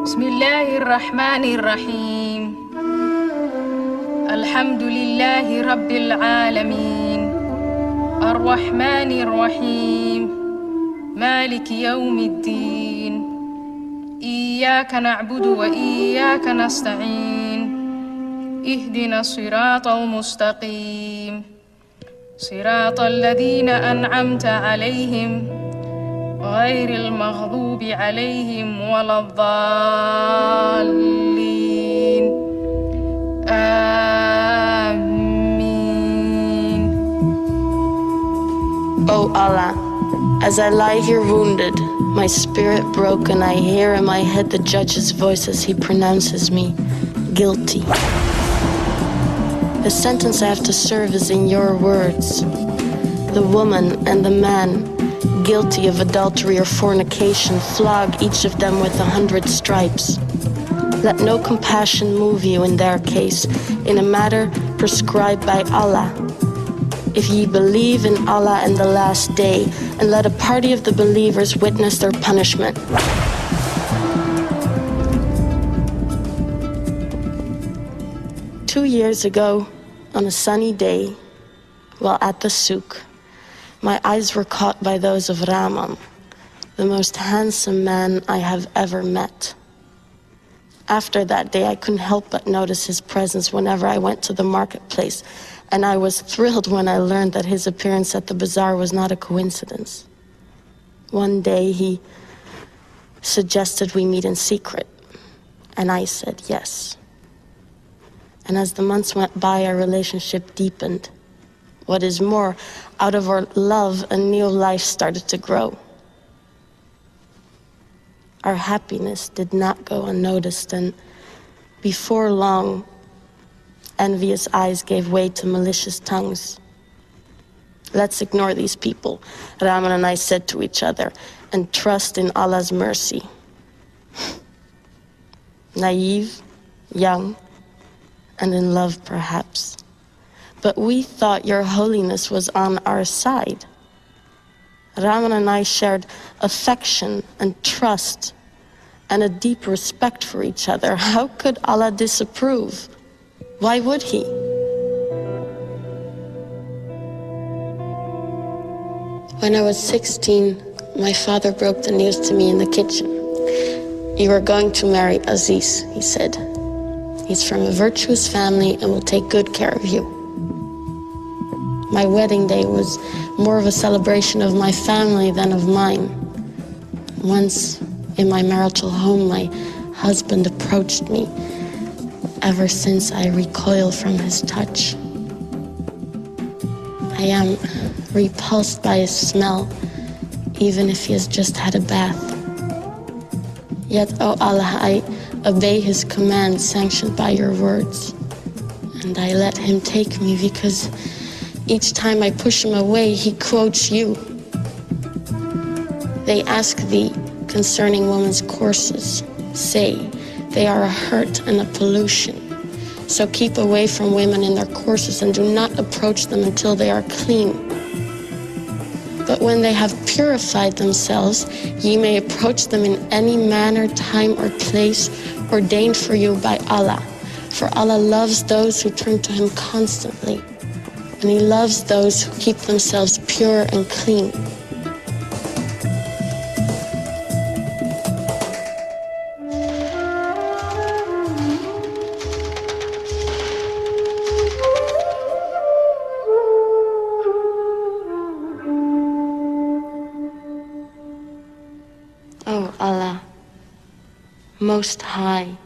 بسم الله الرحمن الرحيم. الحمد لله رب العالمين الرحمن الرحيم مالك يوم الدين. إياك نعبد وإياك نستعين. اهدنا الصراط المستقيم صراط الذين أنعمت عليهم غير المغضوب عليهم ولا الضالين. آمين. O Allah, as I lie here wounded, my spirit broken, I hear in my head the judge's voice as he pronounces me guilty. The sentence I have to serve is in your words. The woman and the man guilty of adultery or fornication, flog each of them with 100 stripes. Let no compassion move you in their case, in a matter prescribed by Allah. If ye believe in Allah and the last day, and let a party of the believers witness their punishment. Two years ago, on a sunny day, while at the souk, my eyes were caught by those of Rahman, the most handsome man I have ever met. After that day, I couldn't help but notice his presence whenever I went to the marketplace, and I was thrilled when I learned that his appearance at the bazaar was not a coincidence. One day, he suggested we meet in secret, and I said yes. And as the months went by, our relationship deepened. What is more, out of our love, a new life started to grow. Our happiness did not go unnoticed, and before long, envious eyes gave way to malicious tongues. Let's ignore these people, Rahman and I said to each other, and trust in Allah's mercy. Naive, young, and in love perhaps. But we thought your holiness was on our side. Rahman and I shared affection and trust and a deep respect for each other. How could Allah disapprove? Why would he? When I was 16, my father broke the news to me in the kitchen. You are going to marry Aziz, he said. He's from a virtuous family and will take good care of you. My wedding day was more of a celebration of my family than of mine. Once in my marital home, my husband approached me. Ever since, I recoil from his touch. I am repulsed by his smell, even if he has just had a bath. Yet, O Allah, I obey his command sanctioned by your words. And I let him take me because each time I push him away, he quotes you. They ask thee concerning women's courses. Say, they are a hurt and a pollution. So keep away from women in their courses and do not approach them until they are clean. But when they have purified themselves, ye may approach them in any manner, time, or place ordained for you by Allah. For Allah loves those who turn to him constantly. And he loves those who keep themselves pure and clean. O Allah, Most High,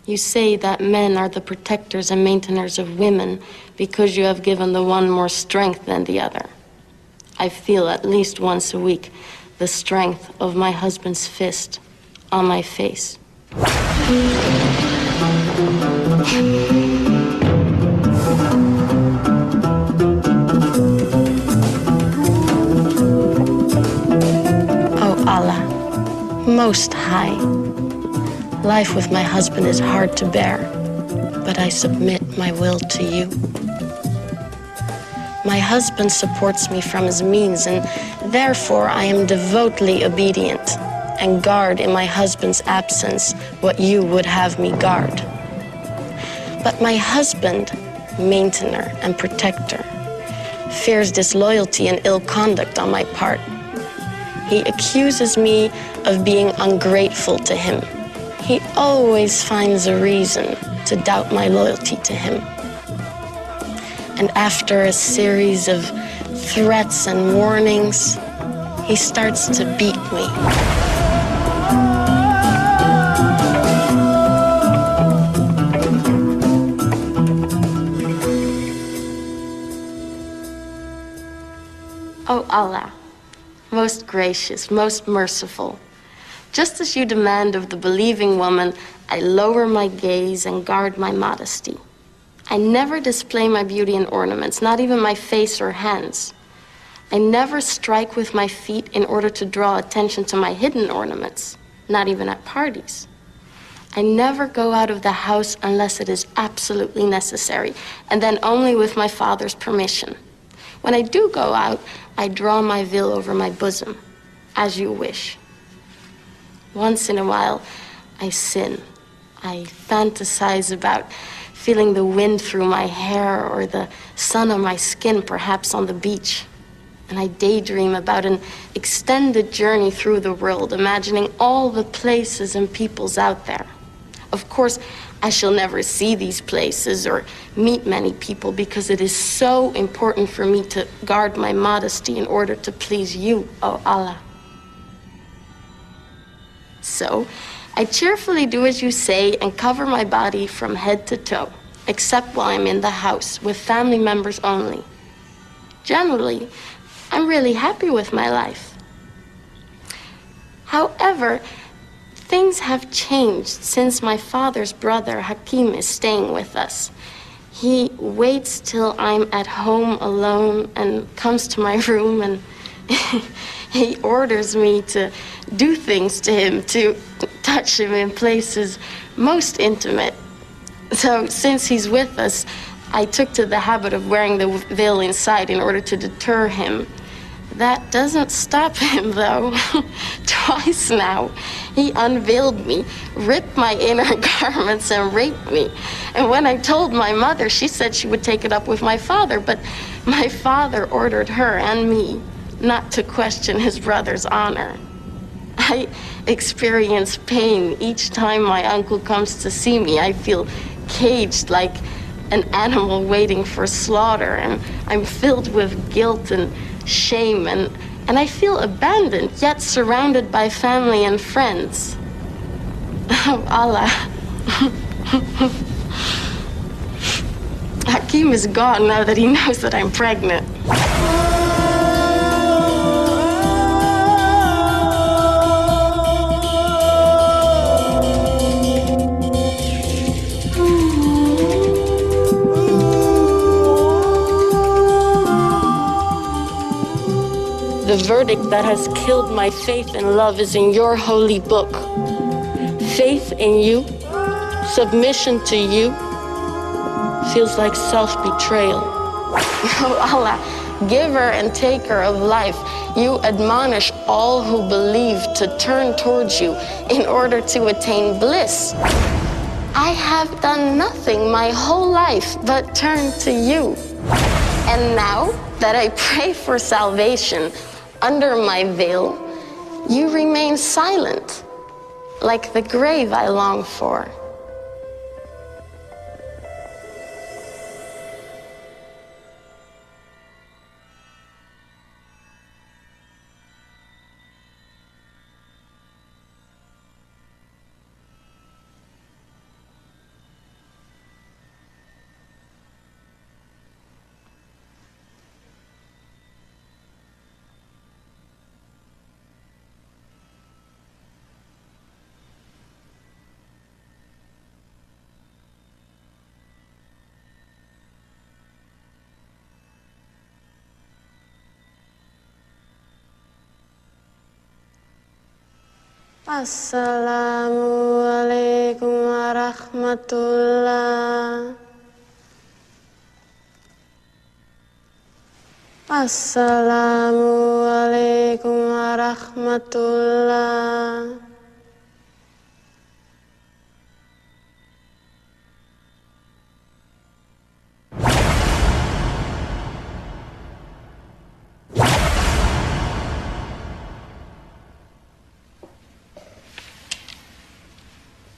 You say that men are the protectors and maintainers of women because you have given the one more strength than the other. I feel at least once a week the strength of my husband's fist on my face. Oh Allah, Most High, life with my husband is hard to bear, but I submit my will to you. My husband supports me from his means, and therefore I am devotedly obedient and guard in my husband's absence what you would have me guard. But my husband, maintainer and protector, fears disloyalty and ill conduct on my part. He accuses me of being ungrateful to him. He always finds a reason to doubt my loyalty to him. And after a series of threats and warnings, he starts to beat me. O Allah, most gracious, most merciful, just as you demand of the believing woman, I lower my gaze and guard my modesty. I never display my beauty in ornaments, not even my face or hands. I never strike with my feet in order to draw attention to my hidden ornaments, not even at parties. I never go out of the house unless it is absolutely necessary, and then only with my father's permission. When I do go out, I draw my veil over my bosom, as you wish. Once in a while, I sin. I fantasize about feeling the wind through my hair or the sun on my skin, perhaps on the beach. And I daydream about an extended journey through the world, imagining all the places and peoples out there. Of course, I shall never see these places or meet many people because it is so important for me to guard my modesty in order to please you, O Allah. So, I cheerfully do as you say and cover my body from head to toe, except while I'm in the house with family members only. Generally, I'm really happy with my life. However, things have changed since my father's brother Hakim is staying with us. He waits till I'm at home alone and comes to my room and he orders me to do things to him, to touch him in places most intimate. So since he's with us, I took to the habit of wearing the veil inside in order to deter him. That doesn't stop him, though. Twice now, he unveiled me, ripped my inner garments, and raped me. And when I told my mother, she said she would take it up with my father, but my father ordered her and me not to question his brother's honor. I experience pain each time my uncle comes to see me. I feel caged like an animal waiting for slaughter, and I'm filled with guilt and shame, and I feel abandoned, yet surrounded by family and friends. Oh, Allah. Hakim is gone now that he knows that I'm pregnant. The verdict that has killed my faith and love is in your holy book. Faith in you, submission to you, feels like self-betrayal. Oh Allah, giver and taker of life, you admonish all who believe to turn towards you in order to attain bliss. I have done nothing my whole life but turn to you. And now that I pray for salvation under my veil, you remain silent, like the grave I long for. Assalamualaikum warahmatullah. Assalamualaikum warahmatullah.